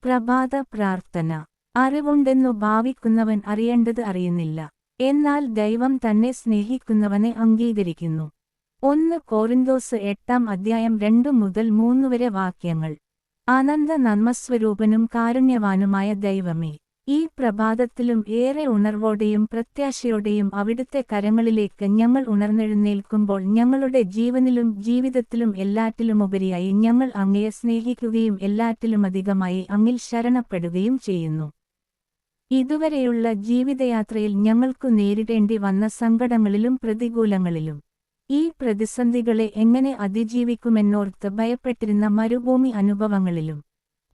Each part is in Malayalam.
പ്രഭാത പ്രാർത്ഥന. അറിവുണ്ടെന്നു ഭാവിക്കുന്നവൻ അറിയേണ്ടത് അറിയുന്നില്ല. എന്നാൽ ദൈവം തന്നെ സ്നേഹിക്കുന്നവനെ അംഗീകരിക്കുന്നു. 1 കോരിന്തോസ് 8-ാം അധ്യായം 2 മുതൽ 3 വരെ വാക്യങ്ങൾ. അനന്ത നന്മസ്വരൂപനും കാരുണ്യവാനുമായ ദൈവമേ, ഈ പ്രഭാതത്തിലും ഏറെ ഉണർവോടെയും പ്രത്യാശയോടെയും അവിടുത്തെ കരങ്ങളിലേക്ക് ഞങ്ങൾ ഉണർന്നെഴുന്നേൽക്കുമ്പോൾ ഞങ്ങളുടെ ജീവനിലും ജീവിതത്തിലും എല്ലാറ്റിലുമുപരിയായി ഞങ്ങൾ അങ്ങയെ സ്നേഹിക്കുകയും എല്ലാറ്റിലുമധികമായി അങ്ങിൽ ശരണപ്പെടുകയും ചെയ്യുന്നു. ഇതുവരെയുള്ള ജീവിതയാത്രയിൽ ഞങ്ങൾക്കു നേരിടേണ്ടി വന്ന സങ്കടങ്ങളിലും പ്രതികൂലങ്ങളിലും ഈ പ്രതിസന്ധികളെ എങ്ങനെ അതിജീവിക്കുമെന്നോർത്ത് ഭയപ്പെട്ടിരുന്ന മരുഭൂമി അനുഭവങ്ങളിലും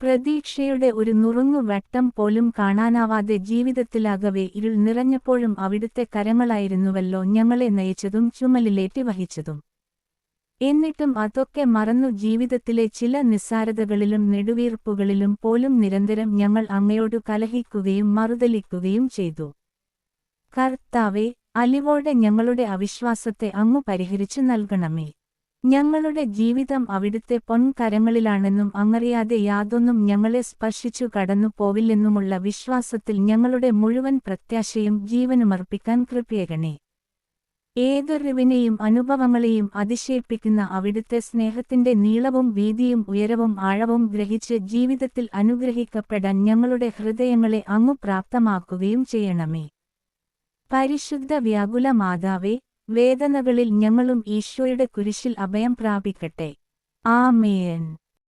പ്രതീക്ഷയുടെ ഒരു നുറുങ്ങുവട്ടം പോലും കാണാനാവാതെ ജീവിതത്തിലാകവെ ഇരുൾ നിറഞ്ഞപ്പോഴും അവിടുത്തെ കരങ്ങളായിരുന്നുവല്ലോ ഞങ്ങളെ നയിച്ചതും ചുമലിലേറ്റി വഹിച്ചതും. എന്നിട്ടും അതൊക്കെ മറന്നു ജീവിതത്തിലെ ചില നിസ്സാരതകളിലും നെടുവീർപ്പുകളിലും പോലും നിരന്തരം ഞങ്ങൾ അങ്ങയോടു കലഹിക്കുകയും മറുതലിക്കുകയും ചെയ്തു. കർത്താവേ, അലിവോടെ ഞങ്ങളുടെ അവിശ്വാസത്തെ അങ്ങു പരിഹരിച്ചു നൽകണമേ. ഞങ്ങളുടെ ജീവിതം അവിടുത്തെ പൊൻകരങ്ങളിലാണെന്നും അങ്ങറിയാതെ യാതൊന്നും ഞങ്ങളെ സ്പർശിച്ചു കടന്നു പോവില്ലെന്നുമുള്ള വിശ്വാസത്തിൽ ഞങ്ങളുടെ മുഴുവൻ പ്രത്യാശയും ജീവനുമർപ്പിക്കാൻ കൃപയേകണേ. ഏതൊരുവിനെയും അനുഭവങ്ങളെയും അതിശയിപ്പിക്കുന്ന അവിടുത്തെ സ്നേഹത്തിന്റെ നീളവും വീതിയും ഉയരവും ആഴവും ഗ്രഹിച്ച് ജീവിതത്തിൽ അനുഗ്രഹിക്കപ്പെടാൻ ഞങ്ങളുടെ ഹൃദയങ്ങളെ അങ്ങു പ്രാപ്തമാക്കുകയും ചെയ്യണമേ. പരിശുദ്ധ വ്യാകുല മാതാവേ, വേദനകളിൽ ഞങ്ങളും ഈശോയുടെ കുരിശിൽ അഭയം പ്രാപിക്കട്ടെ. ആമേൻ.